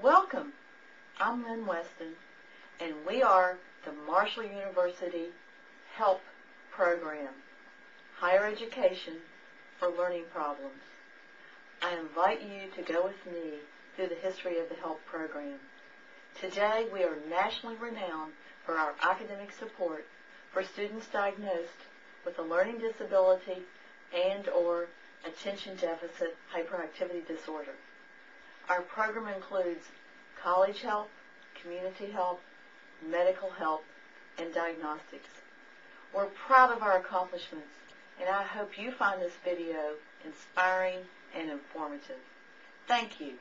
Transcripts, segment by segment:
Welcome. I'm Lynn Weston, and we are the Marshall University HELP Program, Higher Education for Learning Problems. I invite you to go with me through the history of the HELP program. Today, we are nationally renowned for our academic support for students diagnosed with a learning disability and/or attention deficit hyperactivity disorder. Our program includes college help, community help, medical help, and diagnostics. We're proud of our accomplishments, and I hope you find this video inspiring and informative. Thank you.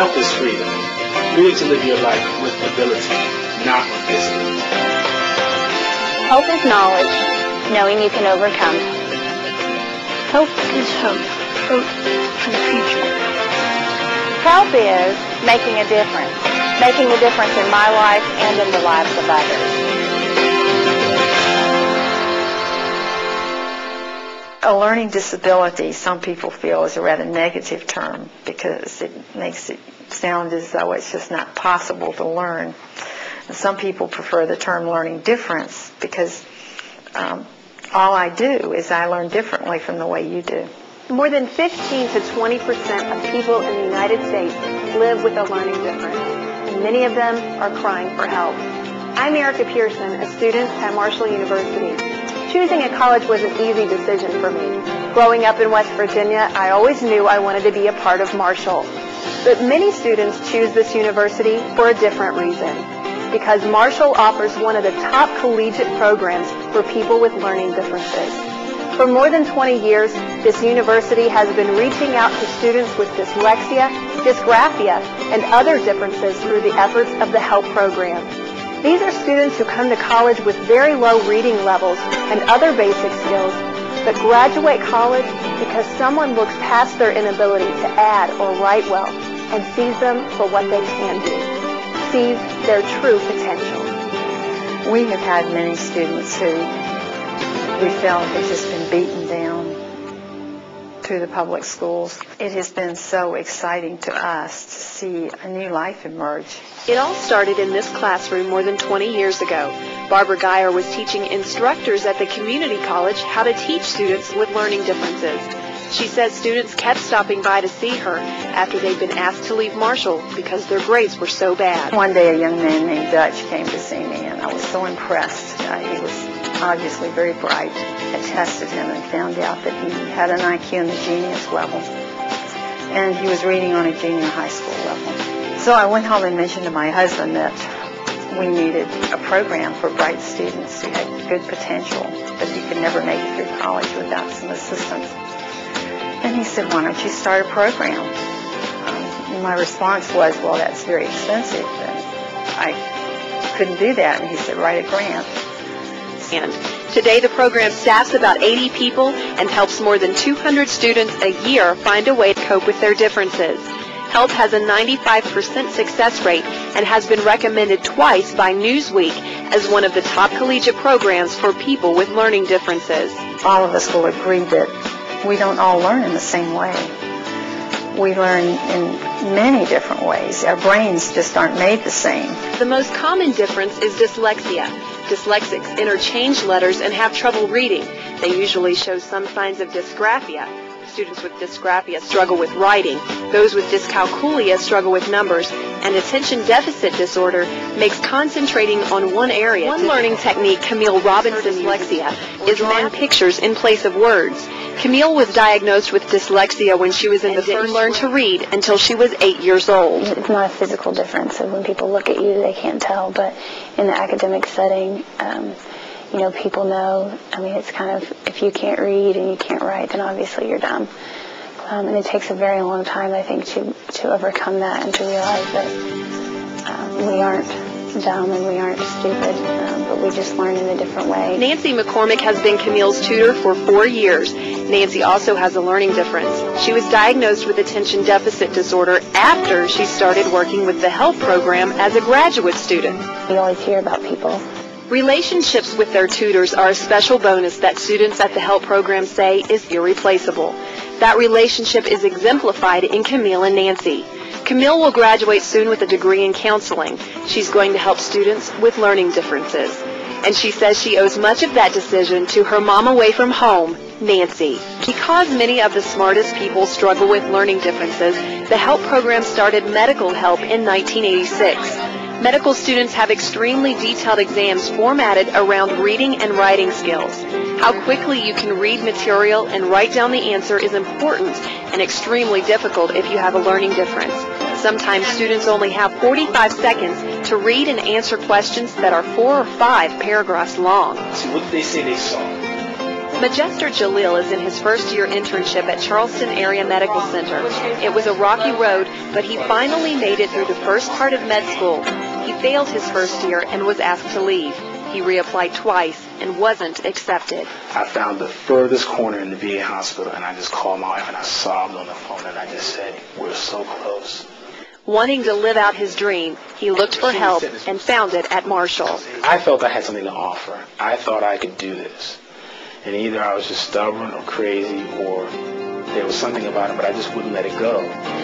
Health is freedom. Freedom to live your life with ability, not with disability. Hope is knowledge, knowing you can overcome. Hope is hope. Hope for the future. Help is making a difference in my life and in the lives of others. A learning disability, some people feel, is a rather negative term because it makes it sound as though it's just not possible to learn. And some people prefer the term learning difference because all I do is I learn differently from the way you do. More than 15 to 20% of people in the United States live with a learning difference, and many of them are crying for help. I'm Erica Pearson, a student at Marshall University. Choosing a college was an easy decision for me. Growing up in West Virginia, I always knew I wanted to be a part of Marshall. But many students choose this university for a different reason, because Marshall offers one of the top collegiate programs for people with learning differences. For more than 20 years, this university has been reaching out to students with dyslexia, dysgraphia, and other differences through the efforts of the HELP program. These are students who come to college with very low reading levels and other basic skills, but graduate college because someone looks past their inability to add or write well and sees them for what they can do, sees their true potential. We have had many students who we felt have just been beaten down through the public schools. It has been so exciting to us to see a new life emerge. It all started in this classroom more than 20 years ago. Barbara Geyer was teaching instructors at the community college how to teach students with learning differences. She says students kept stopping by to see her after they'd been asked to leave Marshall because their grades were so bad. One day a young man named Dutch came to see me, and I was so impressed. He was obviously very bright. I tested him and found out that he had an IQ in the genius level, and he was reading on a junior high school level. So I went home and mentioned to my husband that we needed a program for bright students who had good potential, but you could never make it through college without some assistance. And he said, why don't you start a program? My response was, well, that's very expensive, and I couldn't do that. And he said, write a grant. And today the program staffs about 80 people and helps more than 200 students a year find a way to cope with their differences. HELP has a 95% success rate and has been recommended twice by Newsweek as one of the top collegiate programs for people with learning differences. All of us will agree that we don't all learn in the same way. We learn in many different ways. Our brains just aren't made the same. The most common difference is dyslexia. Dyslexics interchange letters and have trouble reading. They usually show some signs of dysgraphia. Students with dysgraphia struggle with writing. Those with dyscalculia struggle with numbers. And attention deficit disorder makes concentrating on one area. One learning technique Camille Robinson's dyslexia is drawing pictures in place of words. Camille was diagnosed with dyslexia when she was in the first learn to read until she was 8 years old. It's not a physical difference, so when people look at you, they can't tell, but in the academic setting, people know. I mean, it's kind of, if you can't read and you can't write, then obviously you're dumb. And it takes a very long time, I think, to overcome that and to realize that we aren't dumb and we aren't stupid, but we just learn in a different way. Nancy McCormick has been Camille's tutor for 4 years. Nancy also has a learning difference. She was diagnosed with attention deficit disorder after she started working with the HELP program as a graduate student. We always hear about people. Relationships with their tutors are a special bonus that students at the HELP program say is irreplaceable. That relationship is exemplified in Camille and Nancy. Camille will graduate soon with a degree in counseling. She's going to help students with learning differences. And she says she owes much of that decision to her mom away from home, Nancy. Because many of the smartest people struggle with learning differences, the HELP program started medical help in 1986. Medical students have extremely detailed exams formatted around reading and writing skills. How quickly you can read material and write down the answer is important and extremely difficult if you have a learning difference. Sometimes students only have 45 seconds to read and answer questions that are 4 or 5 paragraphs long. So what did they say they saw? Majester Jalil is in his first-year internship at Charleston Area Medical Center. It was a rocky road, but he finally made it through the first part of med school. He failed his first year and was asked to leave. He reapplied twice and wasn't accepted. I found the furthest corner in the VA hospital, and I just called my wife and I sobbed on the phone and I just said, we're so close. Wanting to live out his dream, he looked for help and found it at Marshall. I felt I had something to offer. I thought I could do this. And either I was just stubborn or crazy or there was something about it, but I just wouldn't let it go.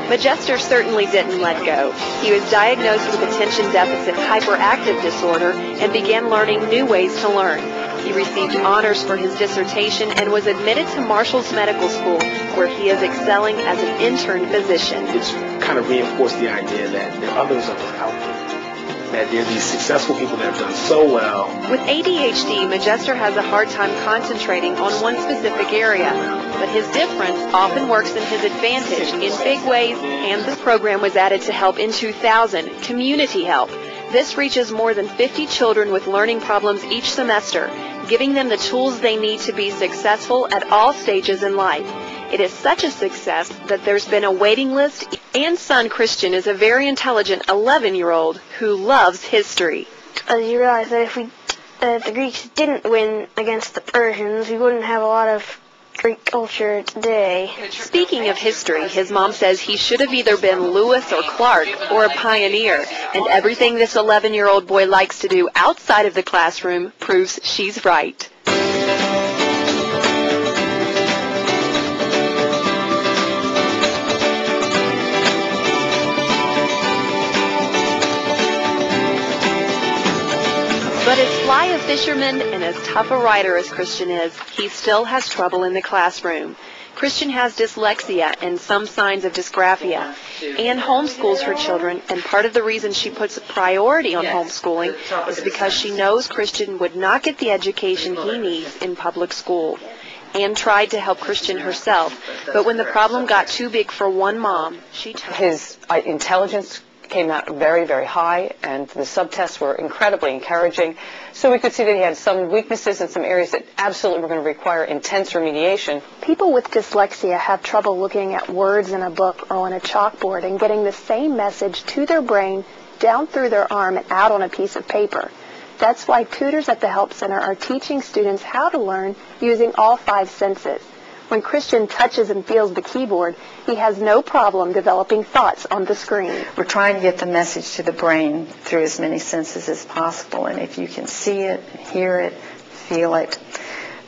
Majester certainly didn't let go. He was diagnosed with attention deficit hyperactive disorder and began learning new ways to learn. He received honors for his dissertation and was admitted to Marshall's Medical School, where he is excelling as an intern physician. It's kind of reinforced the idea that there are others of us out there. That there are these successful people that have done so well. With ADHD, Majester has a hard time concentrating on one specific area, but his difference often works in his advantage in big ways, and the program was added to help in 2000, Community Help. This reaches more than 50 children with learning problems each semester, giving them the tools they need to be successful at all stages in life. It is such a success that there's been a waiting list. Ann's son, Christian, is a very intelligent 11-year-old who loves history. You realize that if the Greeks didn't win against the Persians, we wouldn't have a lot of Greek culture today. Speaking of history, his mom says he should have either been Lewis or Clark or a pioneer, and everything this 11-year-old boy likes to do outside of the classroom proves she's right. But as fly a fisherman and as tough a writer as Christian is, he still has trouble in the classroom. Christian has dyslexia and some signs of dysgraphia. Ann homeschools her children, and part of the reason she puts a priority on homeschooling is because she knows Christian would not get the education he needs in public school. Ann tried to help Christian herself, but when the problem got too big for one mom, she took his intelligence came out very, very high, and the subtests were incredibly encouraging. So we could see that he had some weaknesses in some areas that absolutely were going to require intense remediation. People with dyslexia have trouble looking at words in a book or on a chalkboard and getting the same message to their brain, down through their arm, and out on a piece of paper. That's why tutors at the Help Center are teaching students how to learn using all 5 senses. When Christian touches and feels the keyboard, he has no problem developing thoughts on the screen. We're trying to get the message to the brain through as many senses as possible, and if you can see it, hear it, feel it,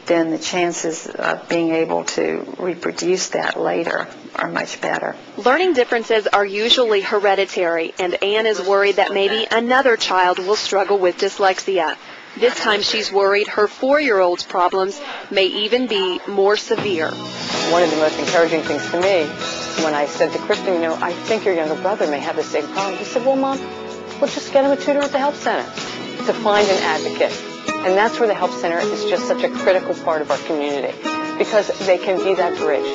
then the chances of being able to reproduce that later are much better. Learning differences are usually hereditary, and Ann is worried that maybe another child will struggle with dyslexia. This time she's worried her 4-year-old's problems may even be more severe. One of the most encouraging things to me, when I said to Christian, you know, I think your younger brother may have the same problem, he said, well, Mom, we'll just get him a tutor at the Help Center to find an advocate. And that's where the Help Center is just such a critical part of our community, because they can be that bridge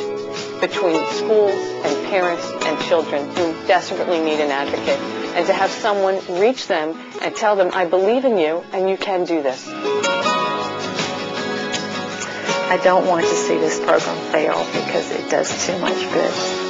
between schools and parents and children who desperately need an advocate, and to have someone reach them and tell them, I believe in you and you can do this. I don't want to see this program fail because it does too much good.